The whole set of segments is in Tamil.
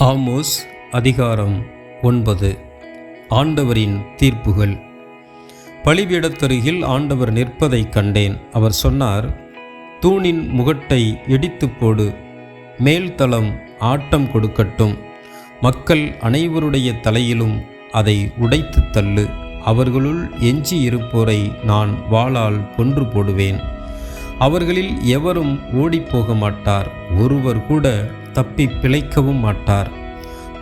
ஆமோஸ் அதிகாரம் 9. ஆண்டவரின் தீர்ப்புகள். பலிபீடத்தருகில் ஆண்டவர் நிற்பதைக் கண்டேன். அவர் சொன்னார், தூணின் முகட்டை இடித்து போடு, மேல்தளம் ஆட்டம் கொடுக்கட்டும், மக்கள் அனைவருடைய தலையிலும் அதை உடைத்து தள்ளு. அவர்களுள் எஞ்சி இருப்போரை நான் வாளால் கொன்று போடுவேன். அவர்களில் எவரும் ஓடிப்போக மாட்டார், ஒருவர் கூட தப்பி பிழைக்கவும் மாட்டார்.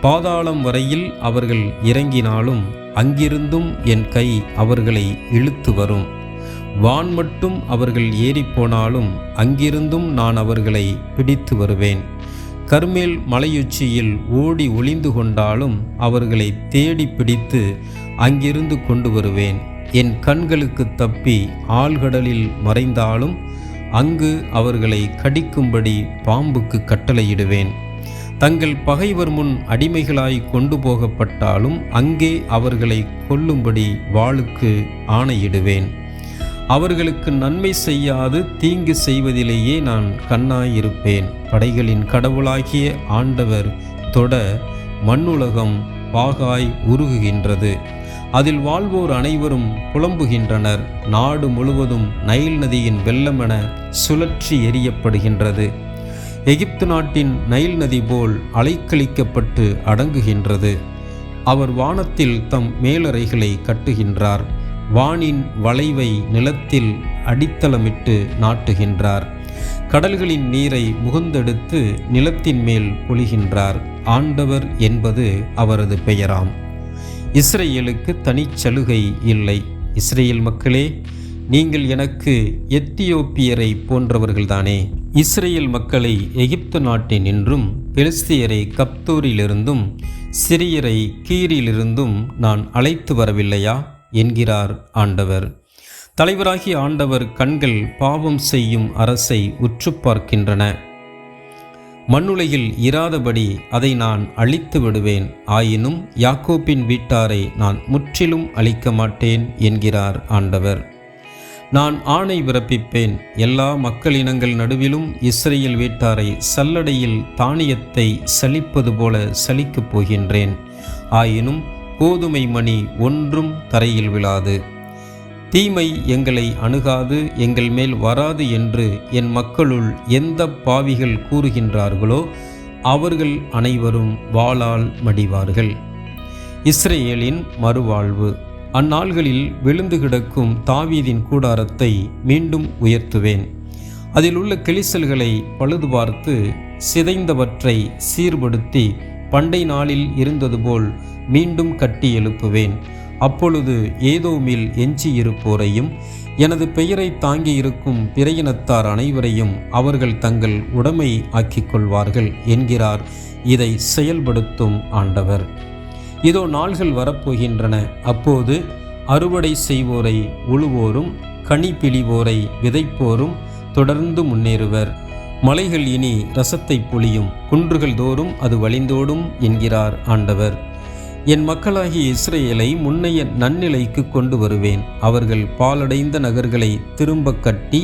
பாதாளம் வரையில் அவர்கள் இறங்கினாலும் அங்கிருந்தும் என் கை அவர்களை இழுத்து வரும். வான் மட்டும் அவர்கள் ஏறிப்போனாலும் அங்கிருந்தும் நான் அவர்களை பிடித்து வருவேன். கர்மேல் மலையுச்சியில் ஓடி ஒளிந்து கொண்டாலும் அவர்களை தேடி பிடித்து அங்கிருந்து கொண்டு வருவேன். என் கண்களுக்கு தப்பி ஆழ்கடலில் மறைந்தாலும் அங்கு அவர்களை கடிக்கும்படி பாம்புக்கு கட்டளையிடுவேன். தங்கள் பகைவர் முன் அடிமைகளாய் கொண்டு போகப்பட்டாலும் அங்கே அவர்களை கொல்லும்படி வாளுக்கு ஆணையிடுவேன். அவர்களுக்கு நன்மை செய்யாது தீங்கு செய்வதிலேயே நான் கண்ணாயிருப்பேன். படைகளின் கடவுளாகிய ஆண்டவர் தொட மண்ணுலகம் பாகாய் உருகுகின்றது. அதில் வாழ்வோர் அனைவரும் புலம்புகின்றனர். நாடு முழுவதும் நைல் நதியின் வெள்ளமென சுழற்றி எறியப்படுகின்றது. எகிப்து நாட்டின் நைல் நதி போல் அலைக்கழிக்கப்பட்டு அடங்குகின்றது. அவர் வானத்தில் தம் மேலறைகளை கட்டுகின்றார். வானின் வளைவை நிலத்தில் அடித்தளமிட்டு நாட்டுகின்றார். கடல்களின் நீரை முகந்தெடுத்து நிலத்தின் மேல் பொழிகின்றார். ஆண்டவர் என்பது அவரது பெயராம். இஸ்ரேலுக்கு தனிச்சலுகை இல்லை. இஸ்ரேல் மக்களே, நீங்கள் எனக்கு எத்தியோப்பியரை போன்றவர்கள்தானே. இஸ்ரேல் மக்களை எகிப்து நாட்டினின்றும், பெலிஸ்தியரை கப்தோரிலிருந்தும், சிரியரை கீரிலிருந்தும் நான் அழைத்து வரவில்லையா என்கிறார் ஆண்டவர். தலைவராகிய ஆண்டவர் கண்கள் பாவம் செய்யும் அரசை உற்று பார்க்கின்றன. மண்ணுலகில் இராதபடி அதை நான் அழித்து விடுவேன். ஆயினும் யாக்கோப்பின் வீட்டாரை நான் முற்றிலும் அழிக்க மாட்டேன் என்கிறார் ஆண்டவர். நான் ஆணை பிறப்பிப்பேன். எல்லா மக்களினங்கள் நடுவிலும் இஸ்ரேல் வீட்டாரை சல்லடையில் தானியத்தை சலிப்பது போல சலிக்கப் போகின்றேன். ஆயினும் கோதுமை மணி ஒன்றும் தரையில் விழாது. தீமை எங்களை அணுகாது, எங்கள் மேல் வராது என்று என் மக்களுள் எந்த பாவிகள் கூறுகின்றார்களோ அவர்கள் அனைவரும் வாளால் மடிவார்கள். இஸ்ரேலின் மறுவாழ்வு. அந்நாள்களில் விழுந்து கிடக்கும் தாவீதின் கூடாரத்தை மீண்டும் உயர்த்துவேன். அதில் உள்ள கிழிசல்களை பழுது பார்த்து சிதைந்தவற்றை சீர்படுத்தி பண்டை நாளில் இருந்தது போல் மீண்டும் கட்டி எழுப்புவேன். அப்பொழுது ஏதோமில் எஞ்சியிருப்போரையும் எனது பெயரை தாங்கியிருக்கும் பிறையினத்தார் அனைவரையும் அவர்கள் தங்கள் உடைமை ஆக்கிக் கொள்வார்கள் என்கிறார் இதை செயல்படுத்தும் ஆண்டவர். இதோ நாள்கள் வரப்போகின்றன. அப்போது அறுவடை செய்வோரை உழுவோரும் கனி பிழிவோரை விதைப்போரும் தொடர்ந்து முன்னேறுவர். மலைகள் இனி இரசத்தை பொழியும், குன்றுகள் தோறும் அது வழிந்தோடும் என்கிறார் ஆண்டவர். என் மக்களாகிய இஸ்ரேலை முன்னைய நன்னிலைக்கு கொண்டு வருவேன். அவர்கள் பாலடைந்த நகர்களை திரும்ப கட்டி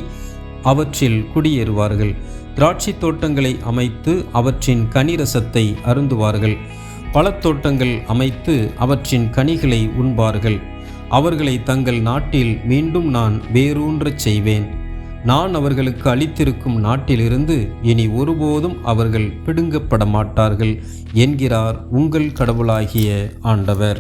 அவற்றில் குடியேறுவார்கள். திராட்சை தோட்டங்களை அமைத்து அவற்றின் கனிரசத்தை அருந்துவார்கள். பழத்தோட்டங்கள் அமைத்து அவற்றின் கனிகளை உண்பார்கள். அவர்களை தங்கள் நாட்டில் மீண்டும் நான் வேரூன்றச் செய்வேன். நான் அவர்களுக்கு அளித்திருக்கும் நாட்டிலிருந்து இனி ஒருபோதும் அவர்கள் பிடுங்கப்பட மாட்டார்கள் என்கிறார் உங்கள் கடவுளாகிய ஆண்டவர்.